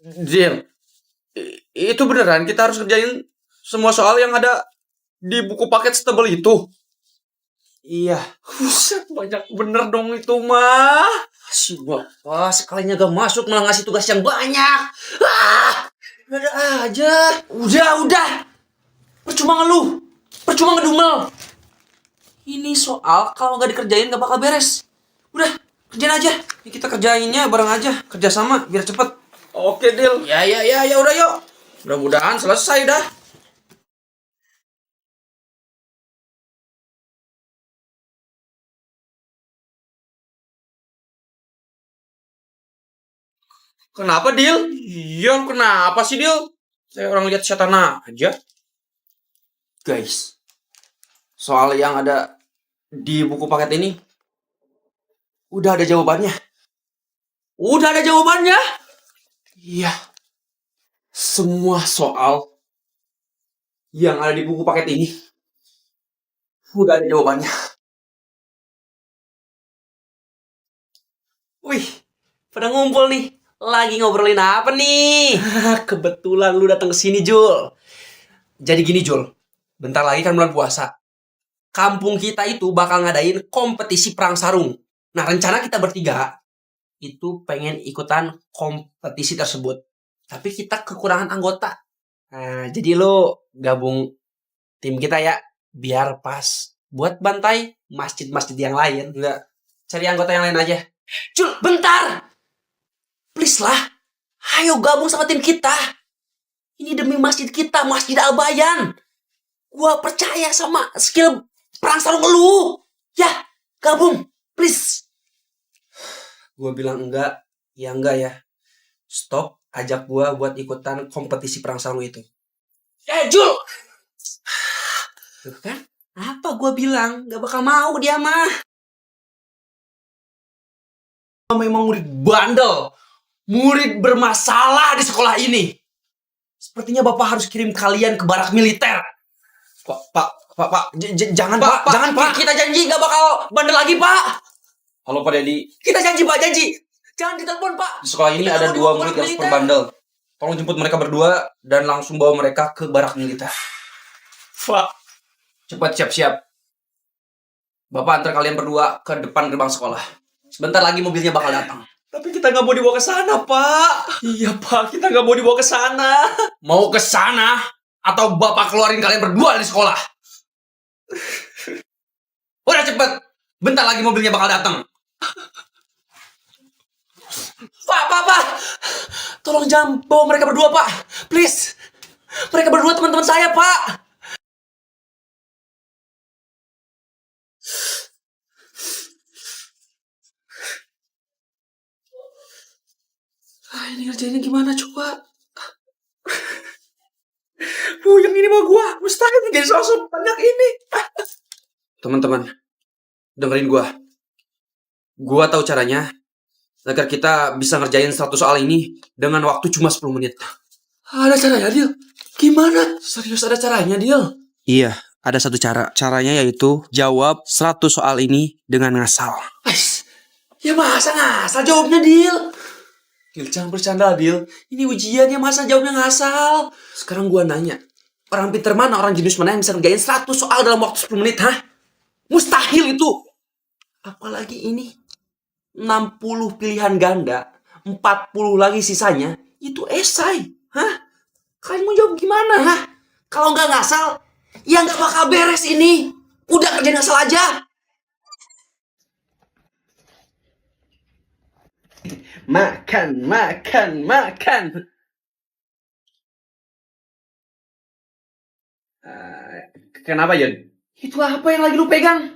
Jil, itu beneran kita harus kerjain semua soal yang ada di buku paket setebel itu? Iya. Buset, banyak bener dong itu mah. Si Bapak sekalinya gak masuk malah ngasih tugas yang banyak. Ada aja. Udah. Percuma ngeluh. Percuma ngedumel. Ini soal kalau gak dikerjain gak bakal beres. Udah, kerjain aja. Ini kita kerjainnya bareng aja. Kerjasama biar cepet. Oke, Dil. Ya udah yuk. Mudah-mudahan selesai dah. Kenapa, Dil? Iya, kenapa sih, Dil? Saya orang lihat setan aja. Guys, soal yang ada di buku paket ini udah ada jawabannya. Udah ada jawabannya? Iya. Semua soal yang ada di buku paket ini udah ada jawabannya. Wih, pada ngumpul nih. Lagi ngobrolin apa nih? Kebetulan lu datang ke sini, Jul. Jadi gini, Jul. Bentar lagi kan bulan puasa. Kampung kita itu bakal ngadain kompetisi perang sarung. Nah, rencana kita bertiga itu pengen ikutan kompetisi tersebut. Tapi kita kekurangan anggota. Nah, jadi lu gabung tim kita ya. Biar pas buat bantai masjid-masjid yang lain. Enggak. Cari anggota yang lain aja. Jul, bentar! Please lah. Ayo gabung sama tim kita. Ini demi masjid kita, Masjid Al-Bayan. Gua percaya sama skill perang sarung lu. Ya, gabung. Please. Gua bilang enggak. Ya enggak ya. Stop. Ajak gua buat ikutan kompetisi perang sarung itu. Jul! Tuh kan? Apa gua bilang? Gak bakal mau dia mah. Memang murid bandel. Murid bermasalah di sekolah ini. Sepertinya Bapak harus kirim kalian ke barak militer. Pak, jangan Pak, jangan Pak. Kita janji gak bakal bandel lagi Pak. Halo Pak Dedi. Kita janji Pak, janji. Jangan ditelepon Pak. Di sekolah ini ada 2 murid yang super bandel. Tolong jemput mereka berdua dan langsung bawa mereka ke barak militer. Pak. Cepat siap-siap. Bapak antar kalian berdua ke depan gerbang sekolah. Sebentar lagi mobilnya bakal datang. Tapi kita gak mau dibawa ke sana, Pak. Iya, Pak. Kita gak mau dibawa ke sana. Mau ke sana atau Bapak keluarin kalian berdua dari sekolah? Udah cepet. Bentar lagi mobilnya bakal datang. Pak. Tolong jangan bawa mereka berdua, Pak. Please. Mereka berdua teman-teman saya, Pak. Ini ngerjainnya gimana coba? Yang ini mau gua. Mustahil jadi sosok banyak ini. Teman-teman, dengerin gua. Gua tahu caranya agar kita bisa ngerjain 100 soal ini dengan waktu cuma 10 menit. Ada caranya, Dil? Gimana? Serius ada caranya, Dil? Iya, ada satu cara. Caranya yaitu jawab 100 soal ini dengan ngasal. Ya masa ngasal jawabnya, Dil? Dil, jangan bercanda, Dil. Ini ujiannya masa jawabnya ngasal. Sekarang gua nanya. Orang pinter mana, orang jenius mana yang bisa ngerjain 100 soal dalam waktu 10 menit, hah? Mustahil itu. Apalagi ini 60 pilihan ganda, 40 lagi sisanya, itu esai. Hah? Kalian mau jawab gimana, hah? Kalau nggak ngasal, ya nggak bakal beres ini. Udah kerjain ngasal aja. Makan. Kenapa, Jon? Itu apa yang lagi lu pegang?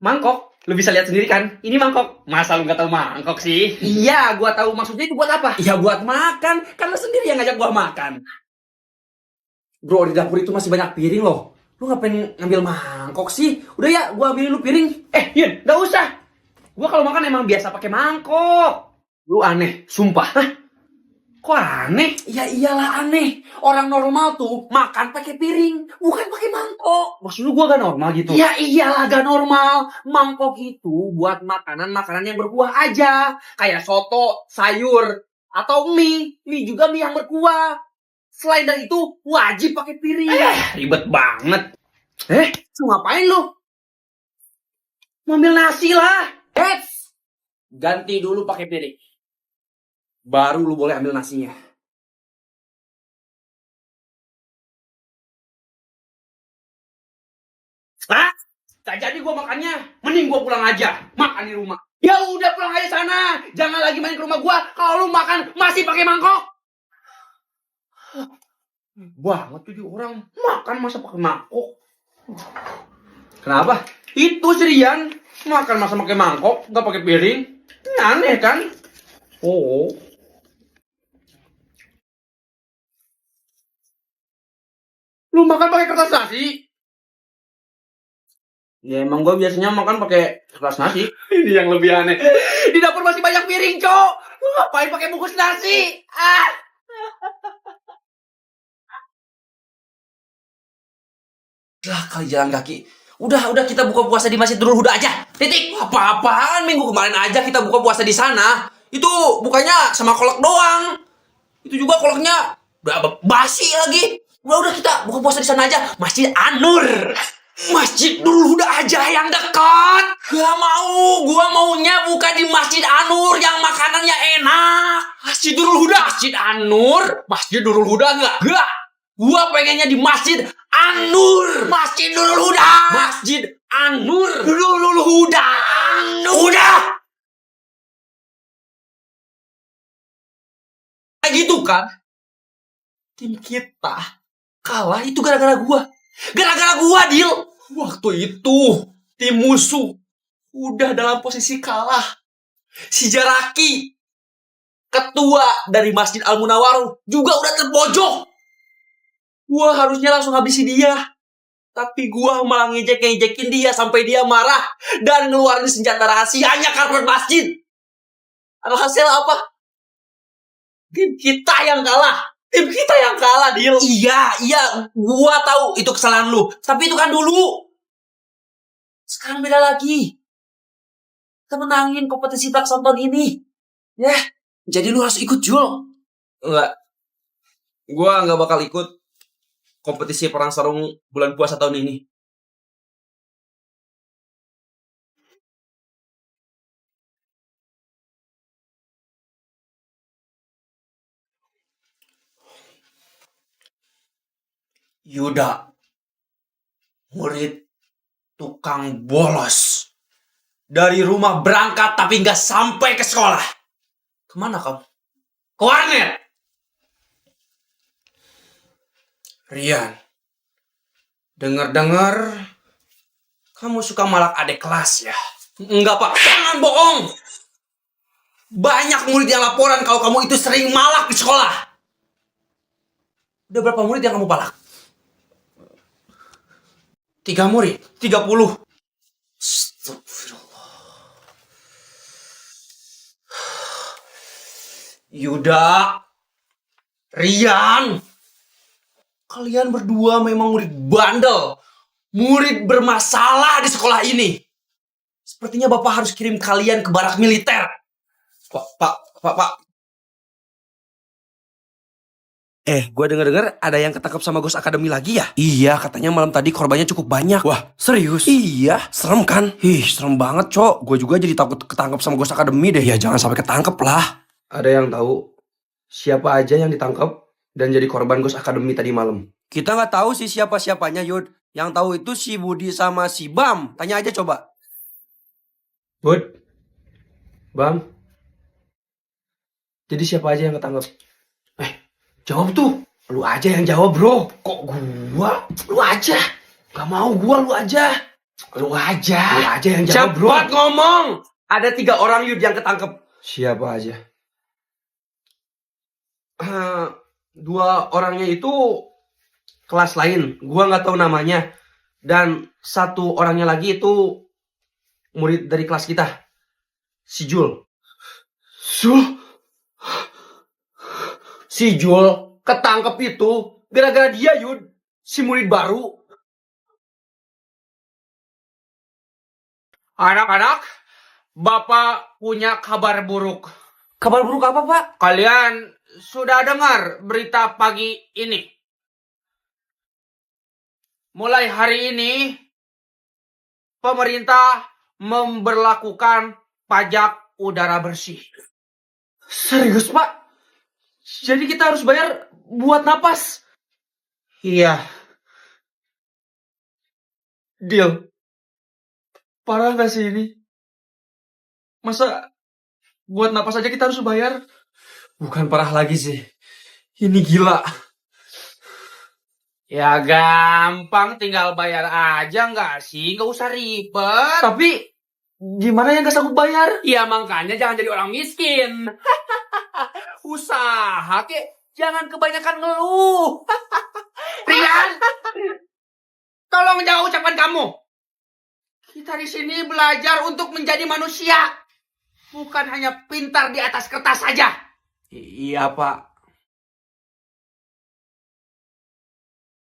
Mangkok. Lu bisa lihat sendiri kan? Ini mangkok. Masa lu gak tahu mangkok sih? Iya, gua tahu maksudnya itu buat apa? Ya buat makan. Kan lu sendiri yang ngajak gua makan. Bro, di dapur itu masih banyak piring loh. Lu ngapain ngambil mangkok sih? Udah ya, gua ambilin lu piring. Yun, gak usah. Gua kalau makan emang biasa pakai mangkok. Lu aneh, sumpah. Hah? Kok aneh? Ya iyalah aneh. Orang normal tuh makan pakai piring, bukan pakai mangkok. Maksud lu gua gak normal gitu? Ya iyalah gak normal. Mangkok itu buat makanan yang berkuah aja. Kayak soto, sayur. atau mie. Mie juga mie yang berkuah. Selain dari itu, wajib pakai piring. Ribet banget. Lu ngapain lu? Mau ambil nasi lah. Ganti dulu pakai piring. Baru lu boleh ambil nasinya. Gak jadi gua makannya. Mending gua pulang aja. Makan di rumah. Ya udah pulang aja sana. Jangan lagi main ke rumah gua. Kalau lu makan masih pakai mangkok. Banget tuh orang makan masa pakai mangkok. Kenapa? Itu si Rian makan masa pakai mangkok, nggak pakai piring. Aneh kan? Oh. Lu makan pakai kertas nasi? Ya emang gue biasanya makan pakai kertas nasi. Ini yang lebih aneh. Di dapur masih banyak piring, Cok. Lu ngapain pakai bungkus nasi? Lah kali jalan kaki. Udah kita buka puasa di Masjid Nurul Huda aja. Titik. Apa-apaan? Minggu kemarin aja kita buka puasa di sana. Itu bukannya sama kolak doang. Itu juga kolaknya udah basi lagi. Udah kita buka puasa di sana aja. Masjid An-Nur. Masjid Nurul Huda aja yang dekat. Gak mau. Gua maunya buka di Masjid An-Nur yang makanannya enak. Masjid Nurul Huda. Masjid An-Nur. Masjid Nurul Huda enggak? Enggak. Gua pengennya di Masjid An-Nur. Masjid Nurul Huda. Masjid An-Nur. Nurul Huda. An-Nur. Udah. Kayak gitu kan? Tim kita kalah itu gara-gara gua. Gara-gara gua, Dil. Waktu itu tim musuh udah dalam posisi kalah. Si Jaraki, ketua dari Masjid Al-Munawwaruh, juga udah terpojok. Gua harusnya langsung habisi dia. Tapi gua malah ngejek-ngejekin dia sampai dia marah dan ngeluarin senjata rahasianya karpet masjid. Alhasil apa? Tim kita yang kalah. Tim kita yang kalah, Dil. Iya. Gua tahu itu kesalahan lu. Tapi itu kan dulu. Sekarang beda lagi. Kita menangin kompetisi Blackson ini. Ya. Jadi lu harus ikut, Jul. Enggak. Gua nggak bakal ikut kompetisi perang sarung bulan puasa tahun ini. Yuda, murid tukang bolos. Dari rumah berangkat tapi nggak sampai ke sekolah. Kemana kamu? Ke warnet. Rian, dengar-dengar kamu suka malak adik kelas ya? Enggak, Pak. Jangan bohong. Banyak murid yang laporan kalau kamu itu sering malak di sekolah. Udah berapa murid yang kamu palak? 3 murid? 30? Astagfirullah. Yuda, Rian, kalian berdua memang murid bandel. Murid bermasalah di sekolah ini. Sepertinya Bapak harus kirim kalian ke barak militer. Pak. Gue denger-denger ada yang ketangkap sama Ghost Academy lagi ya? Iya, katanya malam tadi korbannya cukup banyak. Wah, serius? Iya, serem kan? Serem banget, Cok. Gue juga jadi takut ketangkap sama Ghost Academy deh. Ya, jangan sampai ketangkep lah. Ada yang tahu siapa aja yang ditangkap dan jadi korban Ghost Academy tadi malam? Kita nggak tahu sih siapa-siapanya, Yud. Yang tahu itu si Budi sama si Bam. Tanya aja coba. Bud, Bam, jadi siapa aja yang ketangkep? Jawab tuh. Lu aja yang jawab, bro. Kok gua? Lu aja. Gak mau gua, lu aja. Lu aja yang jawab, bro. Cepat ngomong. Ada 3 orang, Yud, yang ketangkep. Siapa aja? 2 orangnya itu kelas lain. Gua gak tahu namanya. Dan 1 orangnya lagi itu murid dari kelas kita. Si Jul. Si Jul ketangkep itu gara-gara dia, Yud. Si murid baru. Anak-anak, Bapak punya kabar buruk. Kabar buruk apa, Pak? Kalian sudah dengar berita pagi ini? Mulai hari ini, pemerintah memberlakukan pajak udara bersih. Serius, Pak? Jadi kita harus bayar buat napas? Iya, Deal. Parah gak sih ini? Masa buat napas aja kita harus bayar? Bukan parah lagi sih. Ini gila. ya gampang, tinggal bayar aja nggak sih? Nggak usah ribet. Tapi gimana yang gak sanggup bayar? Ya makanya jangan jadi orang miskin. Usaha kek, jangan kebanyakan ngeluh. Rian, tolong jauh ucapan kamu. Kita di sini belajar untuk menjadi manusia, bukan hanya pintar di atas kertas saja. Iya, Pak.